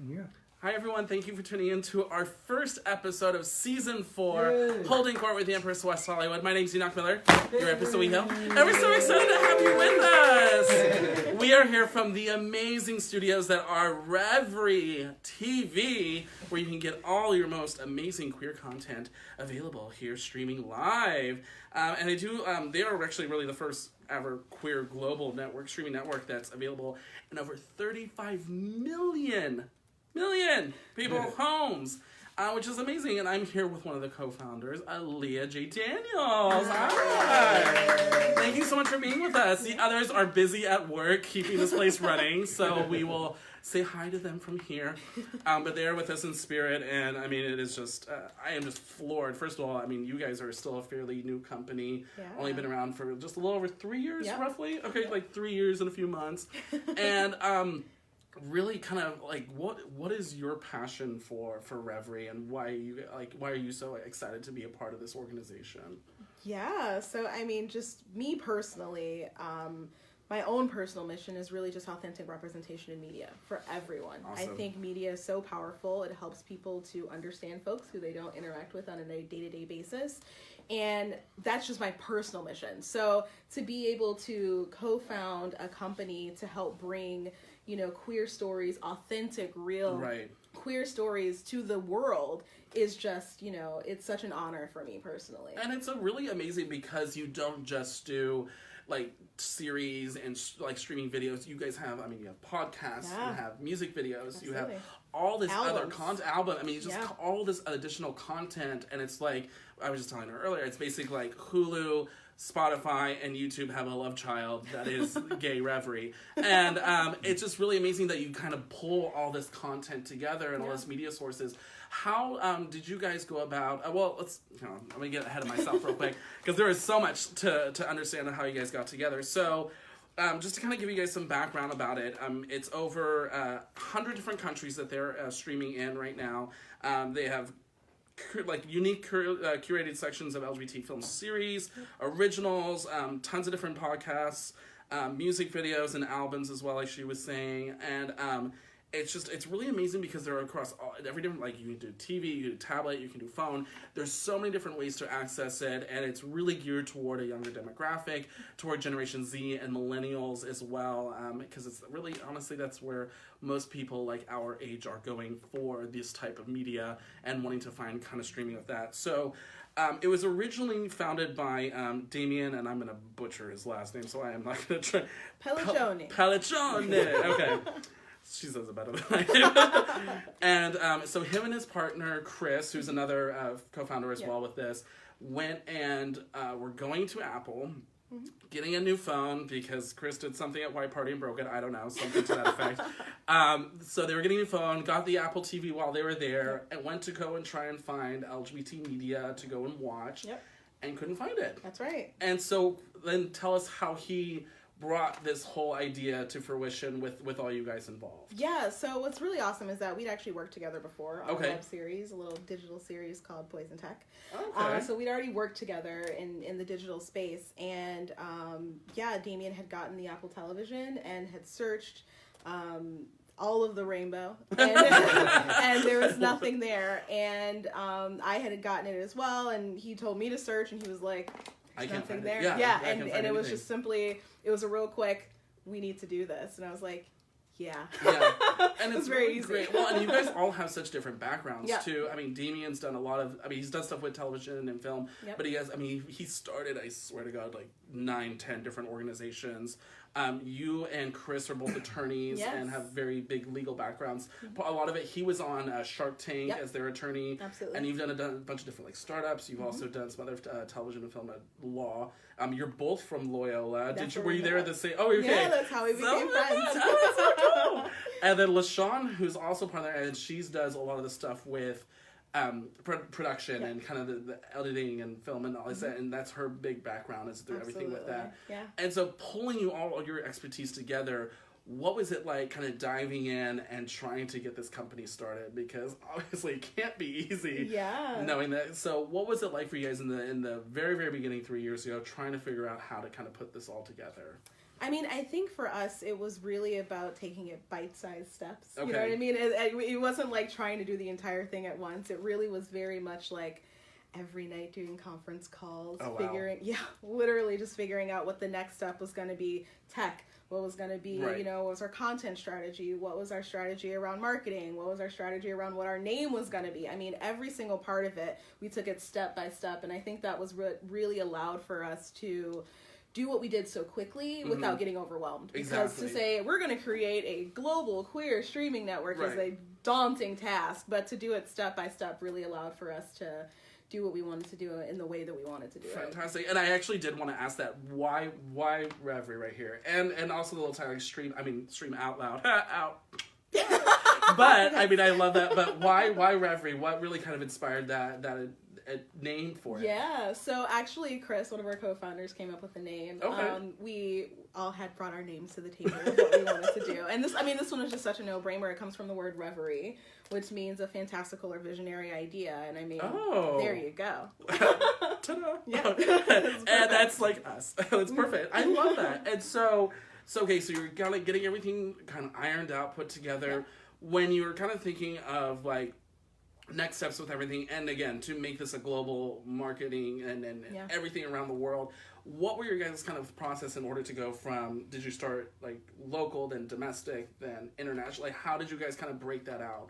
Yeah. Hi everyone, thank you for tuning in to our first episode of Season 4, Holding Court with the Empress of West Hollywood. My name's Enoch Miller, your Empress of WeHo, and we're so excited to have you with us! We are here from the amazing studios that are Revry TV, where you can get all your most amazing queer content available here streaming live. And they are actually really the first ever queer global network, streaming network that's available in over 35 million people homes, which is amazing. And I'm here with one of the co-founders, Alia J. Daniels. Hi. Thank you so much for being with us. The others are busy at work keeping this place running, so we will say hi to them from here. But they're with us in spirit, and I mean, it is just, I am just floored. First of all, I mean, you guys are still a fairly new company. Yeah. Only been around for just a little over 3 years, roughly? Okay, like 3 years and a few months. And, really kind of like what is your passion for Revry, and why are you so excited to be a part of this organization? Yeah, so I mean, just me personally, my own personal mission is really just authentic representation in media for everyone. Awesome. I think media is so powerful. It helps people to understand folks who they don't interact with on a day-to-day basis. And that's just my personal mission. So to be able to co-found a company to help bring, you know, queer stories, authentic, real queer stories to the world is just, you know, it's such an honor for me personally. And it's a really amazing because you don't just do like series and like streaming videos. You guys have, I mean, you have podcasts, you have music videos, Absolutely. You have all this other content, I mean, just all this additional content. And it's like, I was just telling her earlier, it's basically like Hulu, Spotify, and YouTube have a love child that is GayLifeLA. And it's just really amazing that you kind of pull all this content together and all this media sources. How did you guys go about, well, I'm going to get ahead of myself real quick, because there is so much to understand how you guys got together. So just to kind of give you guys some background about it, it's over 100 different countries that they're streaming in right now. They have like unique curated sections of LGBT film series, originals, tons of different podcasts, music videos and albums as well, like she was saying. And it's really amazing because they're across every different, like you can do TV, you can do tablet, you can do phone. There's so many different ways to access it, and it's really geared toward a younger demographic, toward Generation Z and millennials as well, because it's really, honestly, that's where most people like our age are going for this type of media and wanting to find kind of streaming of that. So it was originally founded by Damien, and I'm going to butcher his last name, so I am not going to try. Pelliccione. Okay. She says it better than I do. And so him and his partner, Chris, who's another co-founder as well with this, went and were going to Apple, getting a new phone because Chris did something at White Party and broke it. I don't know, something to that effect. So they were getting a new phone, got the Apple TV while they were there, and went to go and try and find LGBT media to go and watch, and couldn't find it. That's right. And so then tell us how he brought this whole idea to fruition with all you guys involved. Yeah, so what's really awesome is that we'd actually worked together before on a web series, a little digital series called Poison Tech. Okay. So we'd already worked together in the digital space, and Damien had gotten the Apple television and had searched all of the rainbow, and, and there was nothing there, and I had gotten it as well, and he told me to search, and he was like, nothing there. And it was just simply, it was a real quick, we need to do this. And I was like, and it's very easy. Great. Well, and you guys all have such different backgrounds too. I mean, Damien's done a lot of, he's done stuff with television and film, but he started, I swear to God, like 9-10 different organizations. You and Chris are both attorneys and have very big legal backgrounds. A lot of it, he was on Shark Tank as their attorney. Absolutely. And you've done a bunch of different like startups. You've also done some other television and film law. You're both from Loyola. Were you there at the same? Oh, okay. Yeah, that's how we became friends. Oh, that's so cool. And then LaShawn, who's also part of there, and she does a lot of the stuff with production and kind of the editing and film and all this, and that's her big background is through everything with that. Yeah. And so pulling all your expertise together, what was it like kind of diving in and trying to get this company started? Because obviously it can't be easy knowing that. So what was it like for you guys in the very, very beginning 3 years ago, trying to figure out how to kind of put this all together? I mean, I think for us, it was really about taking it bite-sized steps. Okay. You know what I mean? It wasn't like trying to do the entire thing at once. It really was very much like every night doing conference calls, literally just figuring out what the next step was going to be. Tech, what was going to be, what was our content strategy, what was our strategy around marketing, what was our strategy around what our name was going to be. I mean, every single part of it, we took it step by step, and I think that was really allowed for us to do what we did so quickly without getting overwhelmed. Because to say we're going to create a global queer streaming network is a daunting task, but to do it step by step really allowed for us to do what we wanted to do in the way that we wanted to do it. Fantastic. And I actually did want to ask that, why Revry right here? And also the little tag stream out loud. Out. But, I mean, I love that. But why Revry? What really kind of inspired that name for it? Yeah, so actually Chris, one of our co-founders, came up with the name. Okay. We all had brought our names to the table of what we wanted to do. And this one was just such a no-brainer. It comes from the word reverie, which means a fantastical or visionary idea. And I mean, there you go. Ta-da! Yeah. And that's like us. That's perfect. I love that. And so you're kind of getting everything kind of ironed out, put together. Yeah. When you were kind of thinking of like next steps with everything, and again, to make this a global marketing and everything around the world, what were your guys' kind of process in order to go from, did you start like local, then domestic, then international? Like, how did you guys kind of break that out?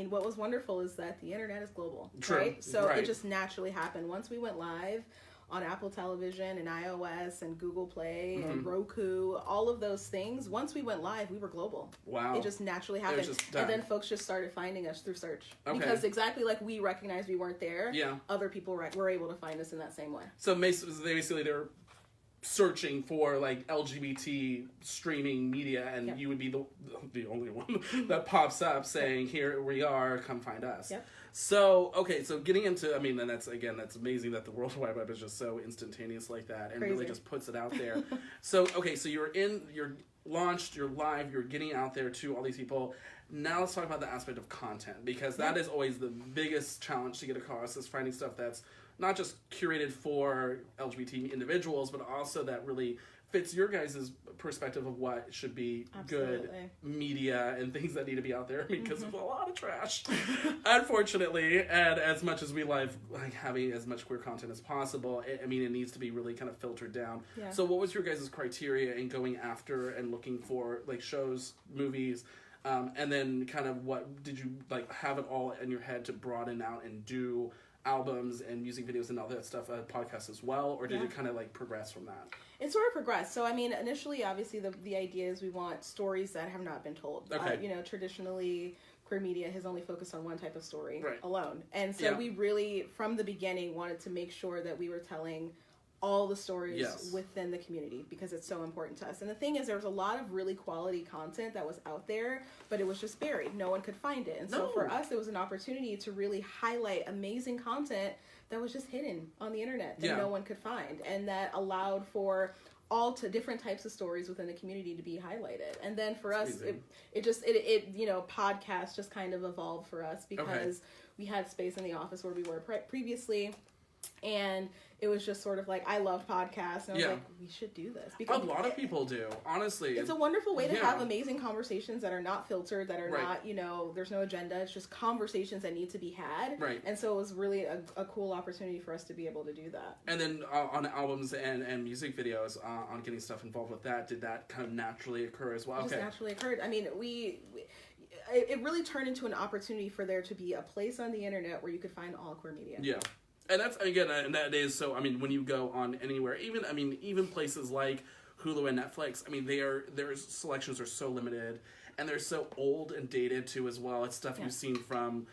What was wonderful is that the internet is global, right? So it just naturally happened. Once we went live on Apple Television and iOS and Google Play and Roku, all of those things, once we went live, we were global. Wow. It just naturally happened. And then folks just started finding us through search. Okay. Because exactly like we recognized we weren't there, other people were able to find us in that same way. So basically they're searching for like LGBT streaming media, and you would be the only one that pops up saying, here we are, come find us. Yep. So getting into, and that's amazing that the World Wide Web is just so instantaneous like that and really just puts it out there. So you're launched, you're live, you're getting out there to all these people. Now let's talk about the aspect of content, because that is always the biggest challenge to get across, is finding stuff that's not just curated for LGBT individuals, but also that really fits your guys' perspective of what should be good media and things that need to be out there, because there's a lot of trash, unfortunately. And as much as we like having as much queer content as possible, it needs to be really kind of filtered down. Yeah. So what was your guys' criteria in going after and looking for like shows, movies, and then kind of what did you like have it all in your head to broaden out and do albums and music videos and all that stuff, podcasts as well, or did it kind of like progress from that? It sort of progressed. So initially, obviously, the idea is we want stories that have not been told. Okay. Traditionally, queer media has only focused on one type of story alone, and so we really, from the beginning, wanted to make sure that we were telling all the stories within the community, because it's so important to us. And the thing is, there was a lot of really quality content that was out there, but it was just buried. No one could find it. And so for us, it was an opportunity to really highlight amazing content that was just hidden on the internet that no one could find, and that allowed for all different types of stories within the community to be highlighted. And then for us, it podcasts just kind of evolved for us, because we had space in the office where we were previously, and it was just sort of like, I love podcasts, and I was like, we should do this. Because a lot of people do, honestly. It's a wonderful way to have amazing conversations that are not filtered, that are not, there's no agenda. It's just conversations that need to be had. Right. And so it was really a cool opportunity for us to be able to do that. And then on albums and music videos, on getting stuff involved with that, did that kind of naturally occur as well? It just naturally occurred. It really turned into an opportunity for there to be a place on the internet where you could find all queer media. Yeah. And that's, again, and that is so, when you go on anywhere, even places like Hulu and Netflix, their selections are so limited, and they're so old and dated too as well. It's stuff you've seen from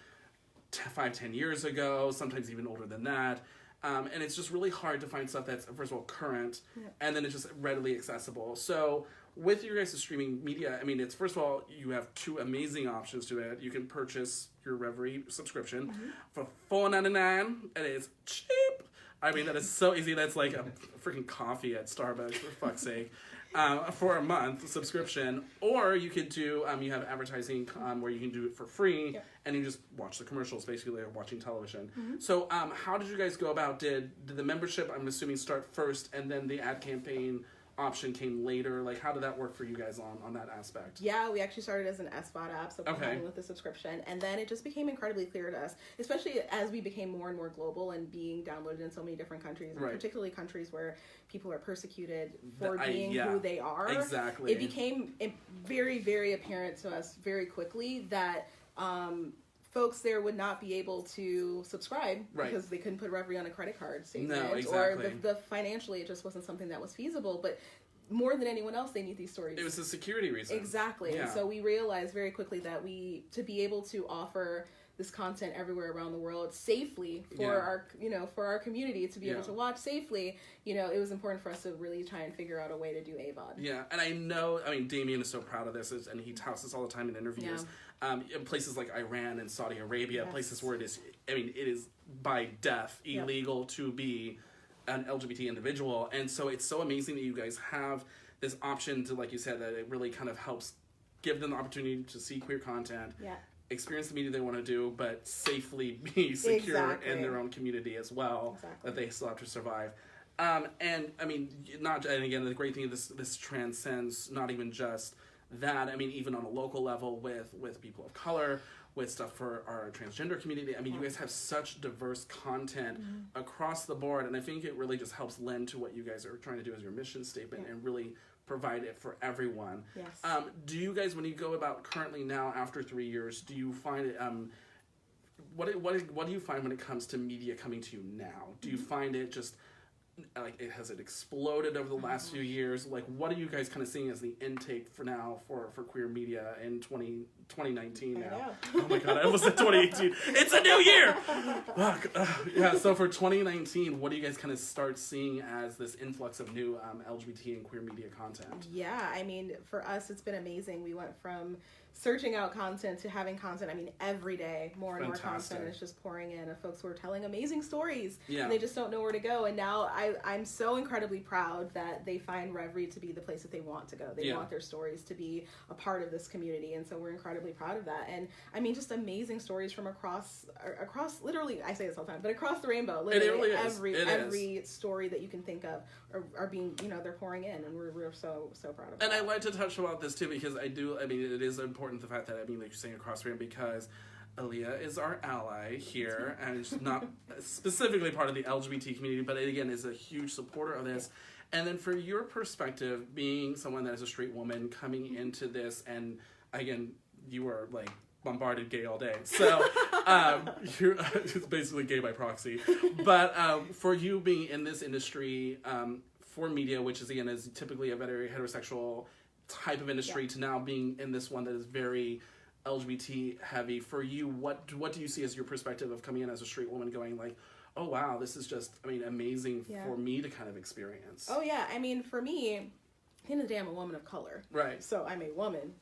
5-10 years ago, sometimes even older than that. And it's just really hard to find stuff that's, first of all, current, and then it's just readily accessible. So with your guys' streaming media, it's, first of all, you have two amazing options to it. You can purchase your Revry subscription for $4.99, and it's cheap. That is so easy. That's like a freaking coffee at Starbucks, for fuck's sake, for a month subscription. Or you could do, you have advertising where you can do it for free, and you just watch the commercials, basically, like watching television. So how did you guys go about, did the membership, I'm assuming, start first, and then the ad campaign option came later? Like, how did that work for you guys on that aspect? Yeah, we actually started as an SVOD app, so coming with a subscription, and then it just became incredibly clear to us, especially as we became more and more global and being downloaded in so many different countries, and particularly countries where people are persecuted for being who they are. Exactly. It became very, very apparent to us very quickly that folks there would not be able to subscribe because they couldn't put Revry on a credit card statement, or the financially it just wasn't something that was feasible. But more than anyone else, they need these stories. It was a security reason. Exactly. Yeah. And so we realized very quickly that to be able to offer this content everywhere around the world safely for our, for our community to be able to watch safely, it was important for us to really try and figure out a way to do AVOD. Yeah, and I know, Damien is so proud of this, and he touts this all the time in interviews. In places like Iran and Saudi Arabia, places where it is by death illegal to be an LGBT individual, and so it's so amazing that you guys have this option to, like you said, that it really kind of helps give them the opportunity to see queer content, experience the media they want to do, but safely be secure in their own community as well, that they still have to survive. And again, the great thing is this transcends not even just that. Even on a local level with people of color, with stuff for our transgender community. You guys have such diverse content across the board, and I think it really just helps lend to what you guys are trying to do as your mission statement and really provide it for everyone. Yes. Do you guys, when you go about currently now after 3 years, do you find it, what do you find when it comes to media coming to you now? Do you find it just, has it exploded over the last few years? Like, what are you guys kind of seeing as the intake for now for queer media in 2019 now? Oh my god, I almost said 2018. It's a new year! Fuck. So for 2019, what do you guys kind of start seeing as this influx of new LGBT and queer media content? Yeah, for us, it's been amazing. We went from searching out content to having content, every day, more and more content is just pouring in of folks who are telling amazing stories. And they just don't know where to go. And now I'm so incredibly proud that they find Revry to be the place that they want to go. They want their stories to be a part of this community. And so we're incredibly proud of that. And just amazing stories from across literally, I say this all the time, but across the rainbow. Literally every story that you can think of are being, they're pouring in, and we're so proud of that. And I like to touch about this too, because it is important, the fact that, like you're saying across the rainbow, because Alia is our ally here, and it's not specifically part of the LGBT community, but it, again, is a huge supporter of this. And then for your perspective, being someone that is a straight woman coming into this, and again, you are like bombarded gay all day, so you're it's basically gay by proxy. But for you being in this industry for media, which is again is typically a very heterosexual type of industry, to now being in this one that is very LGBT heavy, for you, what do you see as your perspective of coming in as a straight woman, going like, oh wow, this is just amazing for me to kind of experience? Oh yeah, for me, at the end of the day, I'm a woman of color. Right. So I'm a woman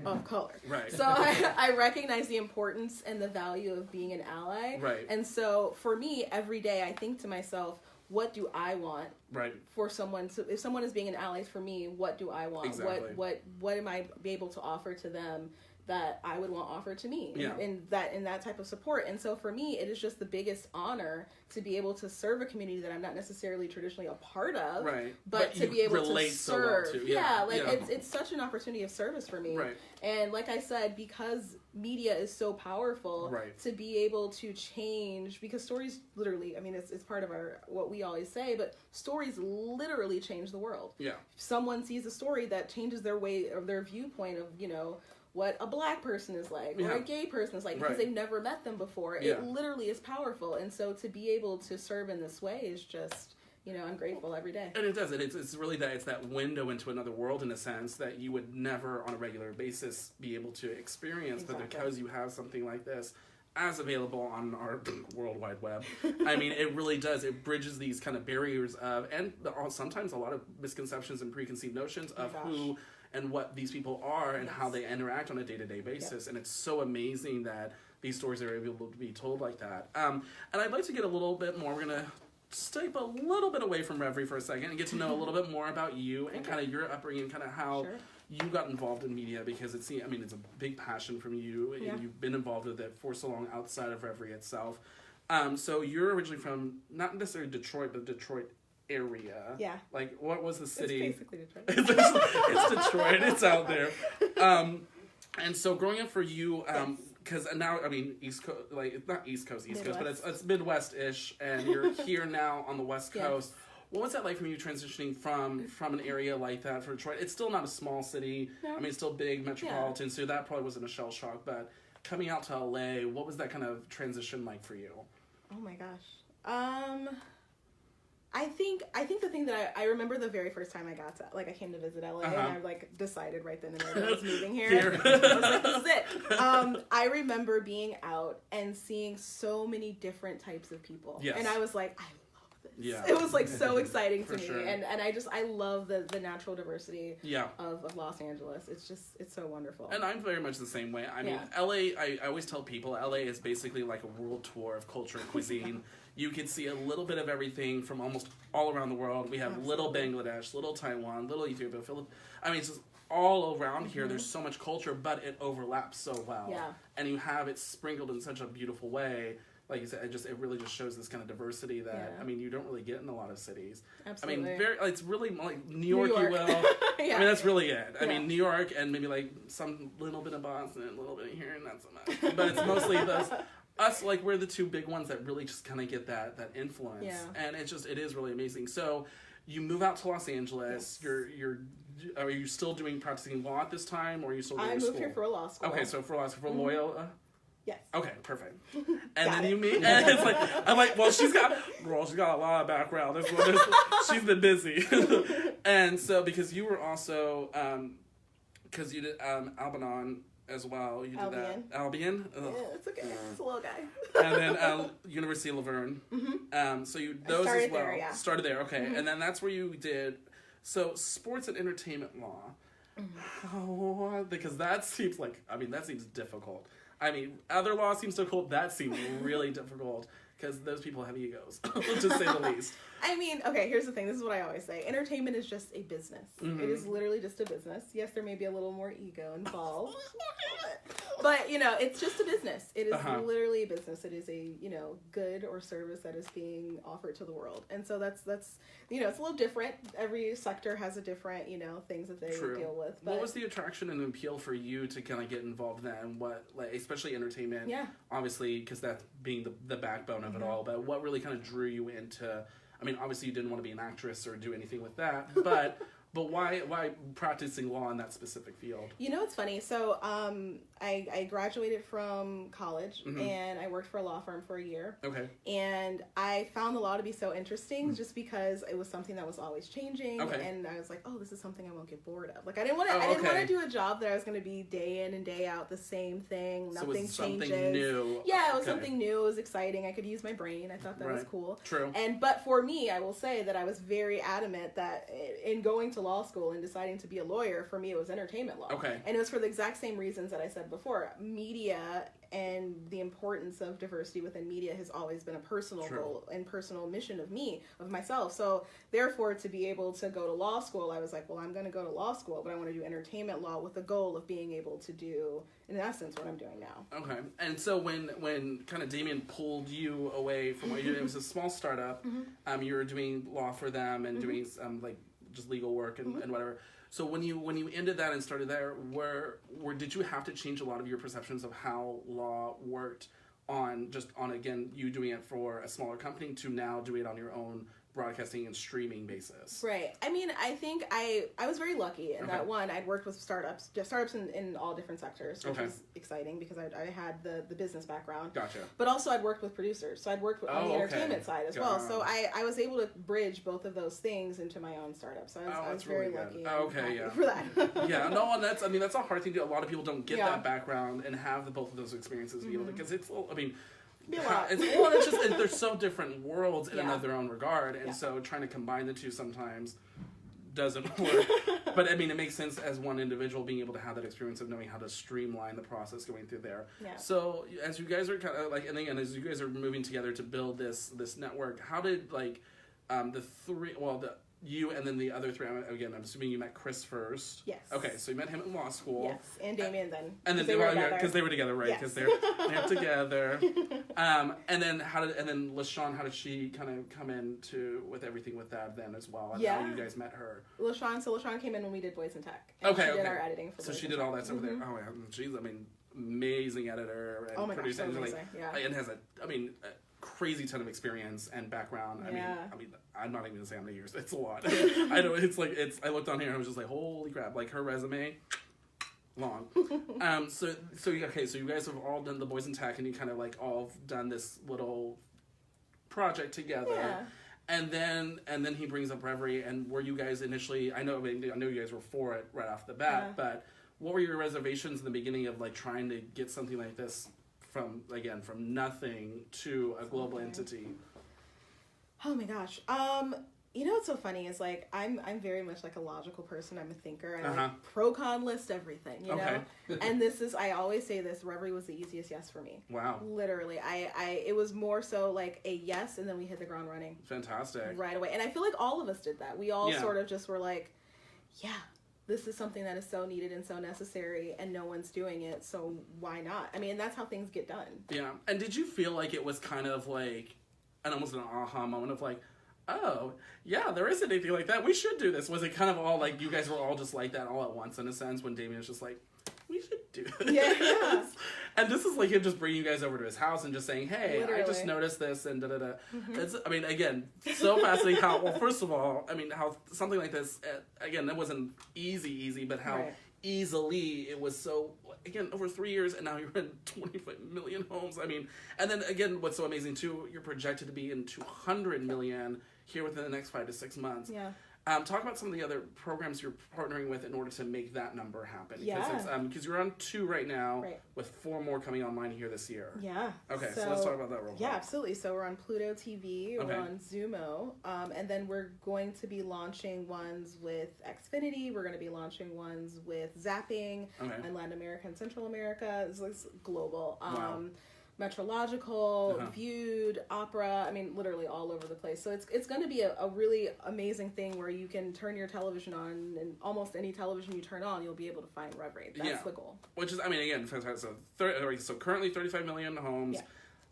of color. Right. So I recognize the importance and the value of being an ally. Right. And so for me, every day I think to myself, what do I want for someone? So if someone is being an ally for me, what do I want? Exactly. What am I able to offer to them that I would want offered to me in that type of support? And so for me, it is just the biggest honor to be able to serve a community that I'm not necessarily traditionally a part of, but to be able to serve. So well to. It's such an opportunity of service for me. Right. And like I said, because media is so powerful, to be able to change, because stories literally, it's part of what we always say, but stories literally change the world. Yeah. If someone sees a story that changes their way or their viewpoint of, what a black person is like, or a gay person is like, because they've never met them before. It literally is powerful. And so to be able to serve in this way is just, I'm grateful every day. And it does. It's really it's that window into another world, in a sense, that you would never on a regular basis be able to experience. Exactly. But because you have something like this as available on our World Wide Web, it really does. It bridges these kind of barriers of, and sometimes a lot of misconceptions and preconceived notions of who and what these people are and how they interact on a day-to-day basis. And it's so amazing that these stories are able to be told like that. And I'd like to get a little bit more, we're going to step a little bit away from Revry for a second and get to know a little bit more about you and kind of your upbringing, kind of how you got involved in media, because it's a big passion from you, and you've been involved with it for so long outside of Revry itself. So you're originally from, not necessarily Detroit, but Detroit area. Yeah. Like, what was the city? It's basically Detroit. It's Detroit. It's out there. And so growing up for you, because now, I mean, East Coast, like, it's not East Coast, but it's Midwest-ish, and you're here now on the West Coast. What was that like for you transitioning from an area like that for Detroit? It's still not a small city. No. I mean, it's still big, metropolitan, so that probably wasn't a shell shock, but coming out to LA, what was that kind of transition like for you? Oh my gosh. I think the thing that I remember the very first time I got to, like, I came to visit LA, and I, like, decided right then and there that I was moving here. I was like, this is it. I remember being out and seeing so many different types of people. Yes. And I was like, I love this. Yeah. It was, like, so exciting to me. Sure. And I love the natural diversity of Los Angeles. It's so wonderful. And I'm very much the same way. I mean, LA, I always tell people, LA is basically like a world tour of culture and cuisine. You can see a little bit of everything from almost all around the world. We have little Bangladesh, little Taiwan, little Ethiopia, Philippines. I mean, it's just all around here. There's so much culture, but it overlaps so well. Yeah. And you have it sprinkled in such a beautiful way. Like you said, it really just shows this kind of diversity that, I mean, you don't really get in a lot of cities. Absolutely. I mean, it's really like New York. You will. I mean, that's really it. I mean, New York and maybe like some little bit of Boston, a little bit here, and not so much. But it's mostly those. Us, like, we're the two big ones that really just kind of get that influence. Yeah. And it is really amazing. So you move out to Los Angeles. Yes. Are you still practicing law at this time, or are you still doing school? I moved here for a law school. Okay, so for law school, for Loyola? Yes. Okay, perfect. And then you meet, and it's like, I'm like, well, she's got a lot of background. She's been busy. And so, because you were also, because you did Albion as well. You did Albion. That. Albion? Yeah, it's okay. It's a little guy. And then University of Laverne. Mm-hmm. So you those as well. There, yeah. Started there, okay. Mm-hmm. And then that's where you did sports and entertainment law. Mm-hmm. Oh, because that seems difficult. I mean, other law seems difficult. That seems really difficult because those people have egos, to say the least. I mean, okay, here's the thing. This is what I always say. Entertainment is just a business. Mm-hmm. It is literally just a business. Yes, there may be a little more ego involved. But, it's just a business. It is literally a business. It is a, good or service that is being offered to the world. And so that's it's a little different. Every sector has a different, things that they deal with. But what was the attraction and appeal for you to kind of get involved in that, and what, like, especially entertainment? Yeah. Obviously, because that's being the backbone of it all. But what really kind of drew you into? I mean, obviously you didn't want to be an actress or do anything with that, but why practicing law in that specific field? It's funny. So I graduated from college and I worked for a law firm for a year. Okay. And I found the law to be so interesting just because it was something that was always changing. Okay. And I was like, oh, this is something I won't get bored of. Like, I didn't want to do a job that I was going to be day in and day out the same thing. Nothing changes. Something new. Yeah, it was something new. It was exciting. I could use my brain. I thought that was cool. True. But for me, I will say that I was very adamant that in going to law school and deciding to be a lawyer, for me it was entertainment law. Okay. And it was for the exact same reasons that I said before. Media and the importance of diversity within media has always been a personal goal and personal mission of myself. So therefore, to be able to go to law school, I was like, well, I'm going to go to law school, but I want to do entertainment law with the goal of being able to do, in essence, what I'm doing now. Okay. And so when kind of Damien pulled you away from what you did, it was a small startup. You were doing law for them and doing just legal work and whatever. So when you ended that and started there, did you have to change a lot of your perceptions of how law worked on again, you doing it for a smaller company to now doing it on your own broadcasting and streaming basis? Right. I mean, I think I was very lucky in that one. I'd worked with startups in all different sectors, which was exciting because I had the business background. Gotcha. But also I'd worked with producers, so I'd worked on the entertainment side as well. So I was able to bridge both of those things into my own startup. So I was very lucky. For that. Yeah. No, and that's a hard thing to do. A lot of people don't get that background and have both of those experiences because it's, I mean, it's just they're so different worlds in and of their own regard, and so trying to combine the two sometimes doesn't work. But I mean, it makes sense as one individual being able to have that experience of knowing how to streamline the process going through there. Yeah. So as you guys are kind of like, and again, as you guys are moving together to build this network, how did you and then the other three. Again, I'm assuming you met Chris first. Yes. Okay, so you met him in law school. Yes, and Damien then. And then because they were together, right? Because they're together. And then LaShawn, how did she kind of come into with everything with that then as well? And how you guys met her? LaShawn came in when we did Boys in Tech. And she did our editing for So she did all that stuff there. Oh, yeah. She's, amazing editor and producer. So amazing. And has a crazy ton of experience and background. I mean, I'm not even gonna say how many years. It's a lot. I know I looked on here and I was just like, holy crap! Like her resume, long. So you guys have all done the Boys in Tech and you kind of like all done this little project together. Yeah. And then he brings up Revry, and were you guys initially? I know you guys were for it right off the bat, but what were your reservations in the beginning of like trying to get something like this from nothing to a global entity? Oh my gosh. What's so funny is like I'm very much like a logical person. I'm a thinker. I like pro-con list everything, you know? And I always say this, Revry was the easiest yes for me. Wow. Literally. It was more so like a yes and then we hit the ground running. Fantastic. Right away. And I feel like all of us did that. We all sort of just were like, yeah, this is something that is so needed and so necessary and no one's doing it, so why not? I mean, that's how things get done. Yeah. And did you feel like it was kind of like almost an aha moment of like, oh, yeah, there isn't anything like that. We should do this. Was it kind of all like you guys were all just like that all at once in a sense when Damien was just like, we should do this? Yeah. And this is like him just bringing you guys over to his house and just saying, hey, literally. I just noticed this and da-da-da. It's, again, so fascinating how, first of all, how something like this, again, that wasn't easy, but how easily it was so, again, over 3 years, and now you're in 25 million homes. And then again, what's so amazing too, you're projected to be in 200 million here within the next 5 to 6 months. Yeah. Talk about some of the other programs you're partnering with in order to make that number happen. Yeah. Because you're on 2 right now, with 4 more coming online here this year. Yeah. Okay, so let's talk about that real quick. Yeah, absolutely. So we're on Pluto TV, we're on Zumo, and then we're going to be launching ones with Xfinity, we're going to be launching ones with Zapping, in Latin America and Central America. It's global. Wow. Metrological, Viewed, Opera, literally all over the place. So it's going to be a really amazing thing where you can turn your television on, and almost any television you turn on, you'll be able to find Revry. That's the goal. Which is, again, fantastic. So currently 35 million homes,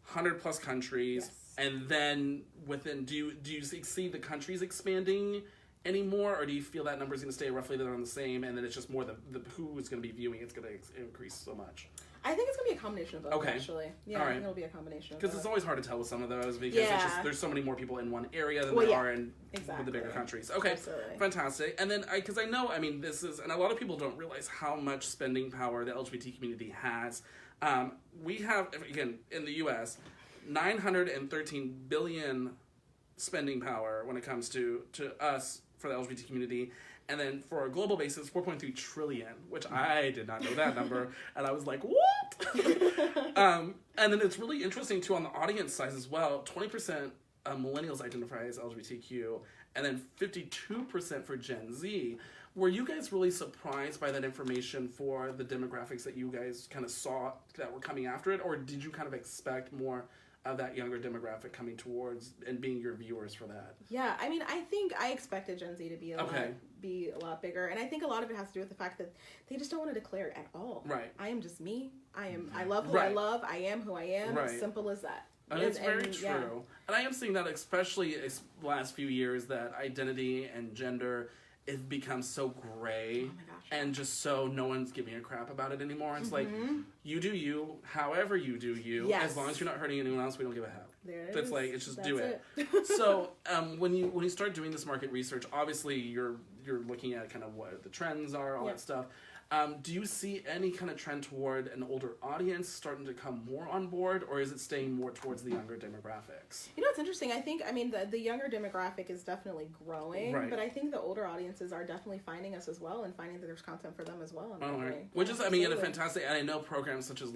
100 plus countries, and then within, do you see the countries expanding anymore, or do you feel that number is going to stay roughly around the same, and then it's just more the who is going to be viewing, it's going to increase so much? I think it's going to be a combination of both, actually. Yeah, I think it'll be a combination of both. Because it's always hard to tell with some of those, because it's just, there's so many more people in one area than there are in the bigger countries. Okay, absolutely. Fantastic. And then, because I know, this is, and a lot of people don't realize how much spending power the LGBT community has. We have, again, in the U.S., 913 billion spending power when it comes to us for the LGBT community. And then for a global basis, 4.3 trillion, which I did not know that number. And I was like, what? And then it's really interesting, too, on the audience size as well. 20% millennials identify as LGBTQ, and then 52% for Gen Z. Were you guys really surprised by that information for the demographics that you guys kind of saw that were coming after it? Or did you kind of expect more of that younger demographic coming towards and being your viewers for that? Yeah, I think I expected Gen Z to be a lot bigger, and I think a lot of it has to do with the fact that they just don't want to declare it at all. Right. I am just me. I love who I love. I am who I am. Right. Simple as that. And it's very true. Yeah. And I am seeing that, especially the last few years, that identity and gender it becomes so gray and just so no one's giving a crap about it anymore. It's like, you do you, however you do you, as long as you're not hurting anyone else, we don't give a hell. There it it's is. Like, it's just do it. So when you start doing this market research, obviously you're looking at kind of what the trends are, all that stuff. Do you see any kind of trend toward an older audience starting to come more on board, or is it staying more towards the younger demographics? It's interesting. I think, the younger demographic is definitely growing, but I think the older audiences are definitely finding us as well and finding that there's content for them as well. Which is, a fantastic, and I know programs such as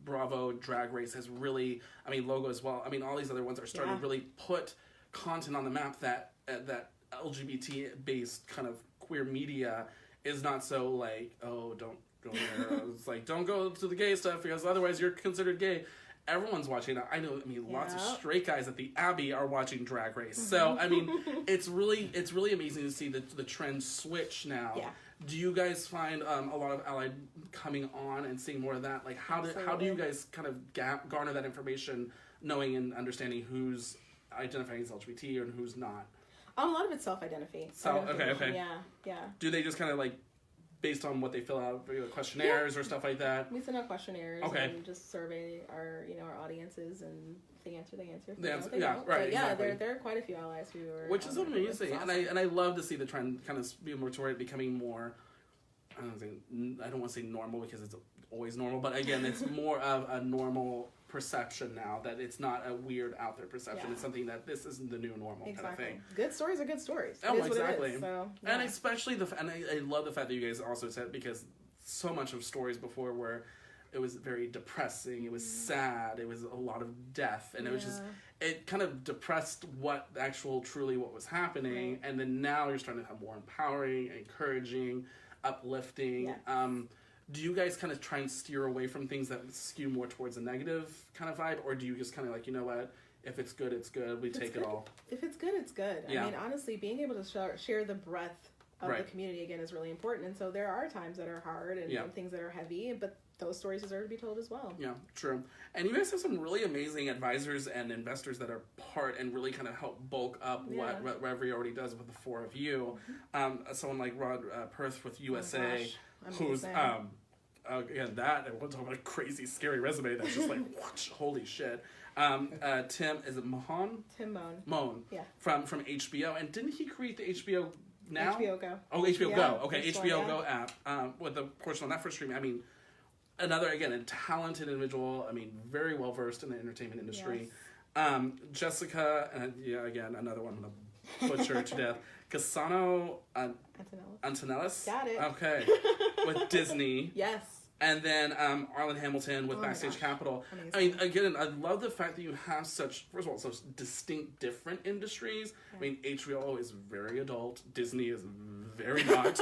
Bravo, Drag Race has really, Logo as well. All these other ones are starting to really put content on the map that LGBT-based kind of queer media is not so like, oh, don't go there. It's like, don't go to the gay stuff because otherwise you're considered gay. everyone's watching. I know, I mean, lots of straight guys at the Abbey are watching Drag Race. So, I mean, it's really amazing to see the trend switch now. Yeah. Do you guys find a lot of allied coming on and seeing more of that? Like, how do you guys kind of garner that information, knowing and understanding who's identifying as LGBT and who's not? A lot of it's self-identity. Okay. Yeah. Do they just kind of like, based on what they fill out, questionnaires or stuff like that? We send out questionnaires and just survey our audiences, and if they answer, they answer. They don't. Right. But exactly. There are quite a few allies who are, which is amazing, awesome. and I love to see the trend kind of be more toward it becoming more. I don't want to say normal because it's always normal, but again, it's more of a normal perception now, that it's not a weird out there perception. It's something that this isn't the new normal kind of thing. Good stories are good stories. Exactly. So, and especially I love the fact that you guys also said, because so much of stories before were, it was very depressing, it was sad, it was a lot of death, and it was just, it kind of depressed what was happening, and then now you're starting to have more empowering, encouraging, uplifting. Do you guys kind of try and steer away from things that skew more towards a negative kind of vibe, or do you just kind of like, you know what, if it's good, it's good, we take it all? If it's good, it's good. I mean, honestly, being able to share the breadth of the community, again, is really important. And so there are times that are hard and things that are heavy, but those stories deserve to be told as well. Yeah, true. And you guys have some really amazing advisors and investors that are part and really kind of help bulk up what Revry already does with the four of you. Someone like Rod Perth with USA, who's again, that, and we'll talk about a crazy, scary resume that's just like, whoosh, holy shit. Tim, is it Mohan? Tim Moan. Yeah. From HBO, and didn't he create the HBO Now? HBO Go. Oh, HBO Go. Okay, HBO Go app with the portion on that for streaming. I mean, another, again, a talented individual. I mean, very well versed in the entertainment industry. Yes. Jessica, and again, another one I'm gonna butcher to death. Cassano Antonellis. Got it. Okay, with Disney. Yes. And then Arlen Hamilton with Backstage Capital. Amazing. I mean, again, I love the fact that you have such distinct, different industries. Yeah. I mean, HBO is very adult. Disney is very not.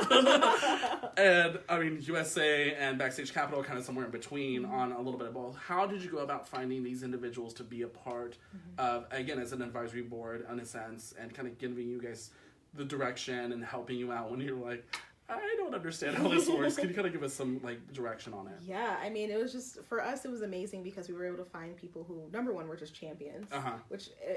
And, I mean, USA and Backstage Capital are kind of somewhere in between on a little bit of both. How did you go about finding these individuals to be a part of, again, as an advisory board, in a sense, and kind of giving you guys the direction and helping you out when you're like, I don't understand how this works. Can you kind of give us some direction on it? Yeah, I mean, it was just, for us, it was amazing because we were able to find people who, number one, were just champions,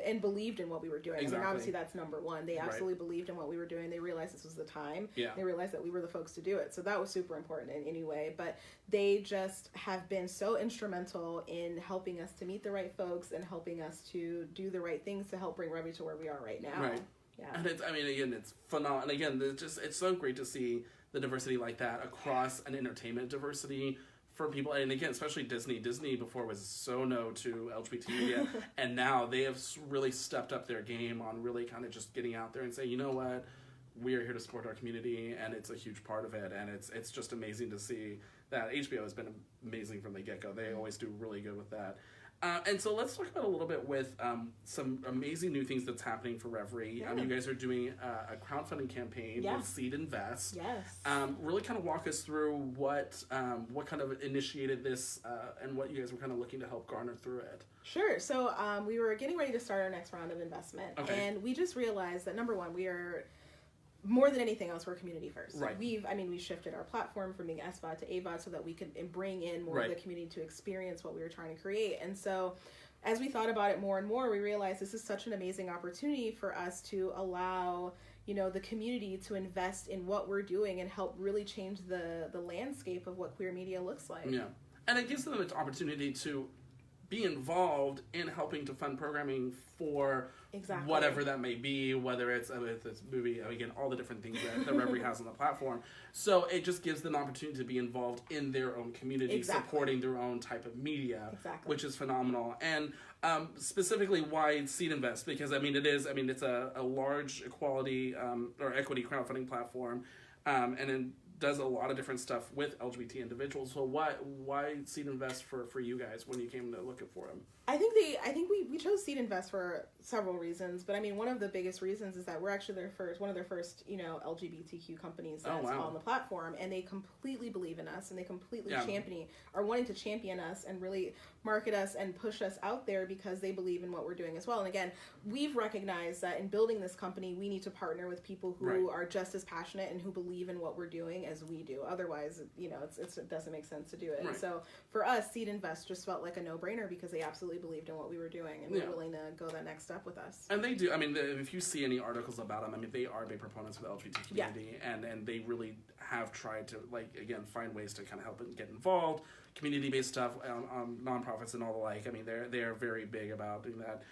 and believed in what we were doing. Exactly. I mean, obviously that's number one. They absolutely believed in what we were doing. They realized this was the time. Yeah. They realized that we were the folks to do it. So that was super important in any way. But they just have been so instrumental in helping us to meet the right folks and helping us to do the right things to help bring Revry to where we are right now. Right. Yeah. And it's, I mean, again, it's phenomenal. And again, it's so great to see the diversity like that across an entertainment diversity for people. And again, especially Disney. Disney before was so no to LGBT media. And now they have really stepped up their game on really kind of just getting out there and saying, you know what, we are here to support our community. And it's a huge part of it. And it's just amazing to see that. HBO has been amazing from the get-go. They always do really good with that. And so let's talk about a little bit with some amazing new things that's happening for Revry. Yeah. You guys are doing a crowdfunding campaign with SeedInvest. Yes. Really kind of walk us through what kind of initiated this and what you guys were kind of looking to help garner through it. Sure. So we were getting ready to start our next round of investment. Okay. And we just realized that, number one, we are, more than anything else, we're community first. Right. We've shifted our platform from being SVOD to AVOD so that we could bring in more of the community to experience what we were trying to create. And so as we thought about it more and more, we realized this is such an amazing opportunity for us to allow, the community to invest in what we're doing and help really change the landscape of what queer media looks like. Yeah. And it gives them an opportunity to be involved in helping to fund programming for whatever that may be, whether it's a movie, again, all the different things that Revry has on the platform. So it just gives them an opportunity to be involved in their own community, supporting their own type of media, which is phenomenal. And specifically, why SeedInvest? Because, it's a large equity or equity crowdfunding platform. And then does a lot of different stuff with LGBT individuals. So why SeedInvest for you guys when you came to looking for them? I think we chose SeedInvest for several reasons, but I mean, one of the biggest reasons is that we're actually one of their first, LGBTQ companies that's on the platform, and they completely believe in us, and they completely are wanting to champion us and really market us and push us out there because they believe in what we're doing as well. And again, we've recognized that in building this company, we need to partner with people who are just as passionate and who believe in what we're doing as we do. Otherwise, it doesn't make sense to do it. Right. And so for us, SeedInvest just felt like a no-brainer because they absolutely believed in what we were doing and were willing to go that next step with us. And they do. I mean, if you see any articles about them, I mean, they are big proponents of the LGBT community, and they really have tried to, find ways to kind of help and get involved, community-based stuff, nonprofits and all the like. I mean, they're very big about doing that.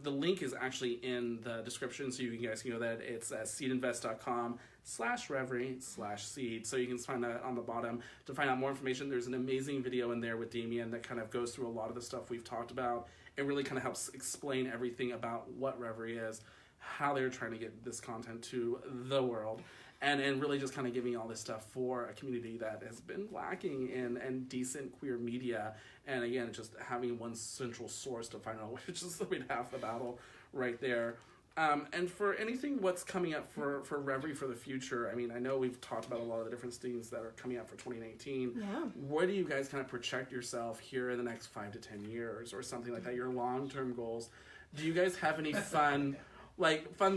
The link is actually in the description, so you guys can know that it's seedinvest.com/Revry/seed. So you can find that on the bottom to find out more information. There's an amazing video in there with Damien that kind of goes through a lot of the stuff we've talked about. It really kind of helps explain everything about what Revry is, how they're trying to get this content to the world, and really just kind of giving all this stuff for a community that has been lacking in decent queer media. And again, just having one central source to find out, which is half the battle right there. And for anything what's coming up for Revry for the future, I mean, I know we've talked about a lot of the different things that are coming up for 2019. Yeah. What do you guys kind of project yourself here in the next 5 to 10 years or something like that, your long-term goals? Do you guys have any fun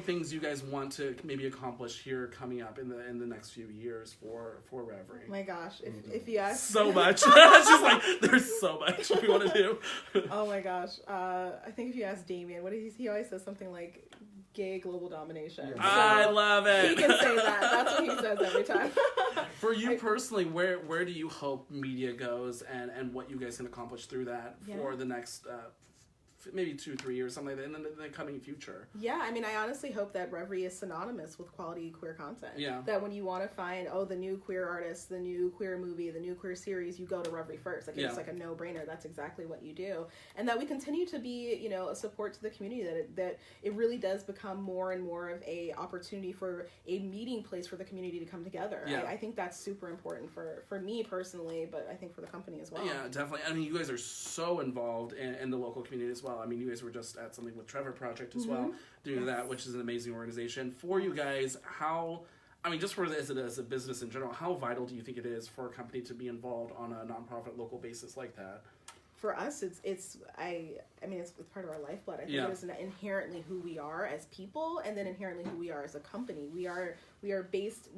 things you guys want to maybe accomplish here coming up in the next few years for Revry? Oh my gosh, if you ask so much. It's just there's so much we want to do. Oh my gosh. I think if you ask Damien, he always says something like gay global domination. So I love it. He can say that. That's what he says every time. For you personally, where do you hope media goes and what you guys can accomplish through that for the next maybe 2-3 years, something like that, in the coming future? Yeah, I mean, I honestly hope that Revry is synonymous with quality queer content. Yeah. That when you want to find, the new queer artist, the new queer movie, the new queer series, you go to Revry first. It's like a no-brainer. That's exactly what you do. And that we continue to be, a support to the community, that it really does become more and more of a opportunity for a meeting place for the community to come together. Yeah. I think that's super important for me personally, but I think for the company as well. Yeah, definitely. I mean, you guys are so involved in the local community as well. I mean, you guys were just at something with Trevor Project as well, doing that, which is an amazing organization. For you guys, just for as a business in general, how vital do you think it is for a company to be involved on a nonprofit local basis like that? For us, it's part of our lifeblood. I think it is inherently who we are as people, and then inherently who we are as a company. We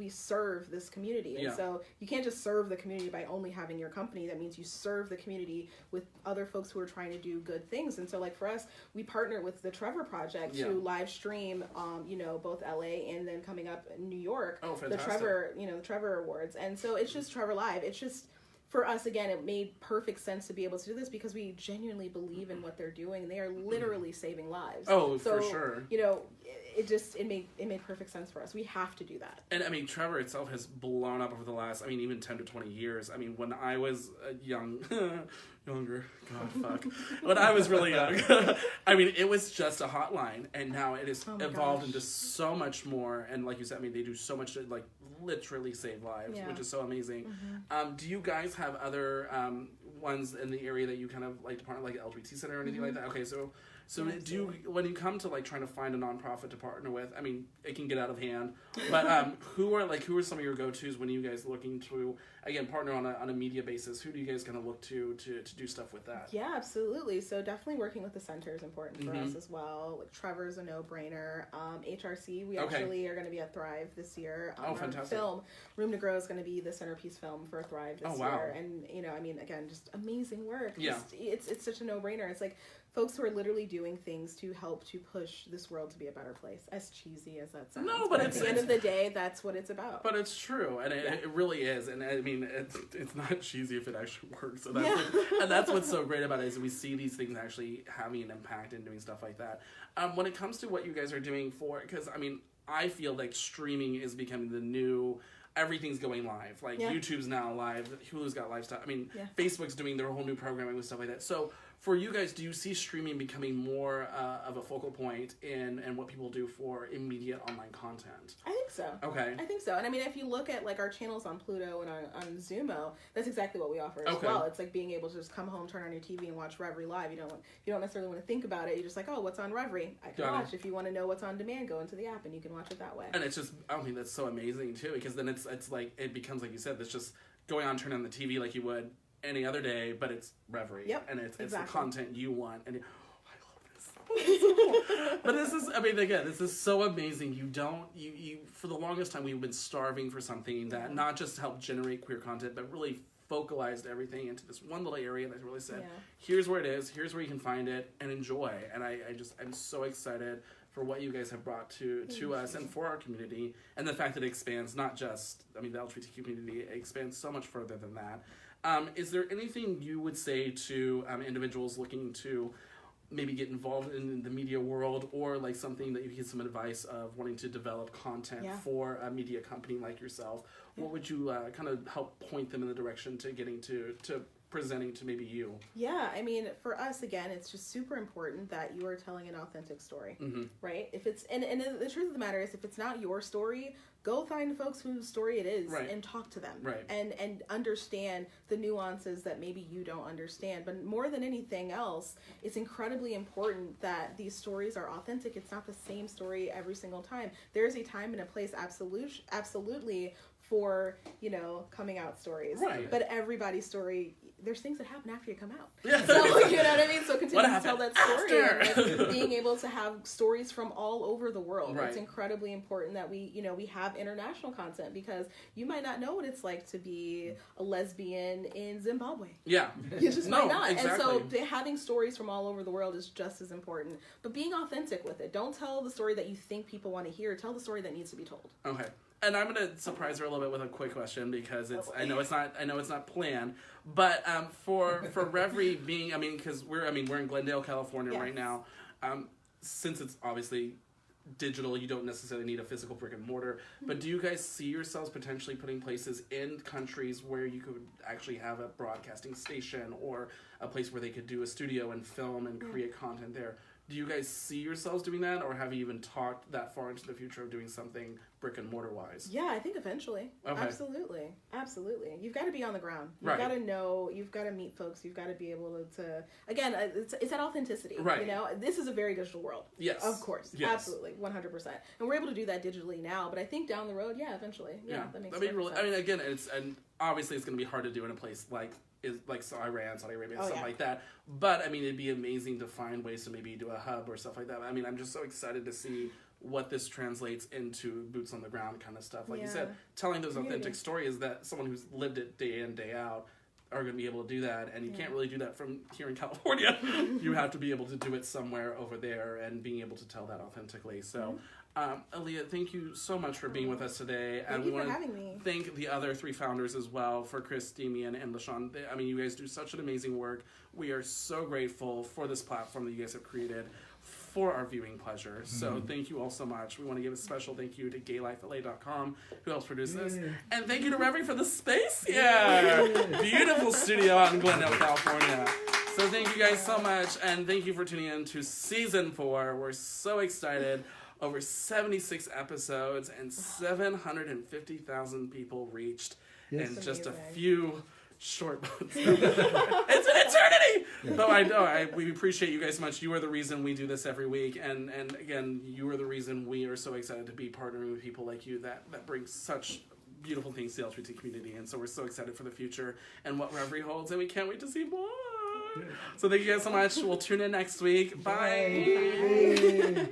serve this community, and so you can't just serve the community by only having your company. That means you serve the community with other folks who are trying to do good things. And so, for us, we partner with the Trevor Project to live stream, both LA and then coming up in New York, the Trevor Awards. And so it's just Trevor Live. It's just, for us, again, it made perfect sense to be able to do this because we genuinely believe in what they're doing. They are literally saving lives. Oh, so, for sure. It made perfect sense for us. We have to do that. And I mean, Trevor itself has blown up over the last, even 10 to 20 years. I mean, when I was younger, God, fuck. When I was really young, it was just a hotline, and now it has evolved into so much more. And like you said, they do so much to literally save lives, which is so amazing. Mm-hmm. Do you guys have other ones in the area that you kind of like to partner, like an LGBT center or anything like that? Okay, so do you, when you come to trying to find a nonprofit to partner with, it can get out of hand, but who are some of your go-tos when you guys looking to partner on a media basis? Who do you guys kind of look to do stuff with that? Yeah, absolutely. So definitely working with the center is important for us as well. Trevor's a no-brainer. HRC, we actually are going to be at Thrive this year. Fantastic. Film Room to Grow is going to be the centerpiece film for Thrive this year, and again, just amazing work. Yeah, it's such a no-brainer. It's folks who are literally doing things to help to push this world to be a better place. As cheesy as that sounds. No, but at the end of the day, that's what it's about. But it's true, and it really is. And it's not cheesy if it actually works. And that's what's so great about it is we see these things actually having an impact and doing stuff like that. When it comes to what you guys are doing because I feel like streaming is becoming the new. Everything's going live. YouTube's now live. Hulu's got live stuff. Facebook's doing their whole new programming with stuff like that. So for you guys, do you see streaming becoming more of a focal point in what people do for immediate online content? I think so. Okay. I think so. And I mean, if you look at like our channels on Pluto and on Zumo, that's exactly what we offer as well. It's like being able to just come home, turn on your TV, and watch Revry live. You don't necessarily want to think about it. You're just like, oh, what's on Revry? I can watch. If you want to know what's on demand, go into the app and you can watch it that way. And it's just, I mean, that's so amazing too, because then it's like, it becomes, like you said, it's just going on, turning on the TV like you would any other day, but it's Revry. Yep. And it's the content you want. And I love this. But this is, I mean, again, this is so amazing. You for the longest time, we've been starving for something that not just helped generate queer content, but really focalized everything into this one little area that really said, here's where it is, here's where you can find it, and enjoy. And I'm so excited for what you guys have brought to us and for our community, and the fact that it expands not just, I mean, the LGBTQ community, it expands so much further than that. Is there anything you would say to individuals looking to maybe get involved in the media world, or like something that you get some advice of wanting to develop content for a media company like yourself? What would you kind of help point them in the direction to getting to presenting to maybe you? Yeah, I mean, for us, again, it's just super important that you are telling an authentic story, right? If it's and the truth of the matter is, if it's not your story, go find folks whose story it is and talk to them, and understand the nuances that maybe you don't understand. But more than anything else, it's incredibly important that these stories are authentic. It's not the same story every single time. There's a time and a place, absolutely, for, coming out stories. Right. But everybody's story, there's things that happen after you come out. Yeah. So, you know what I mean? So continue to tell that story. And like, being able to have stories from all over the world. Right. It's incredibly important that we have international content, because you might not know what it's like to be a lesbian in Zimbabwe. Yeah. You just might not. Exactly. And so having stories from all over the world is just as important. But being authentic with it. Don't tell the story that you think people want to hear. Tell the story that needs to be told. Okay. And I'm gonna surprise her a little bit with a quick question, because I know it's not planned, but for Revry being, because we're in Glendale, California right now. Since it's obviously digital, you don't necessarily need a physical brick and mortar. But do you guys see yourselves potentially putting places in countries where you could actually have a broadcasting station, or a place where they could do a studio and film and create content there? Do you guys see yourselves doing that, or have you even talked that far into the future of doing something brick and mortar wise? Yeah, I think eventually. Okay. Absolutely. You've got to be on the ground. You've got to know. You've got to meet folks. You've got to be able to again, it's that authenticity. Right. This is a very digital world. Yes. Of course. Yes. Absolutely. 100%. And we're able to do that digitally now. But I think down the road, eventually. Yeah. That makes sense. Again, and obviously it's going to be hard to do in a place like Iran, Saudi Arabia, stuff like that. But it'd be amazing to find ways to maybe do a hub or stuff like that. I'm just so excited to see what this translates into boots on the ground kind of stuff. Like you said, telling those authentic stories that someone who's lived it day in, day out are going to be able to do that. And you can't really do that from here in California. You have to be able to do it somewhere over there and being able to tell that authentically. So Alia, thank you so much for being with us today. And we want to thank the other three founders as well, for Chris, Damian, and LaShawn. You guys do such an amazing work. We are so grateful for this platform that you guys have created for our viewing pleasure. So thank you all so much. We want to give a special thank you to GayLifeLA.com, who helps produce this. And thank you to Revry for the space. Beautiful studio out in Glendale, California. So thank you guys so much. And thank you for tuning in to Season 4. We're so excited. Over 76 episodes and 750,000 people reached in just a few short months. It's an eternity! Though I know, we appreciate you guys so much. You are the reason we do this every week. And again, you are the reason we are so excited to be partnering with people like you that bring such beautiful things to the LGBT community. And so we're so excited for the future and what Revry holds, and we can't wait to see more. So thank you guys so much. We'll tune in next week. Bye.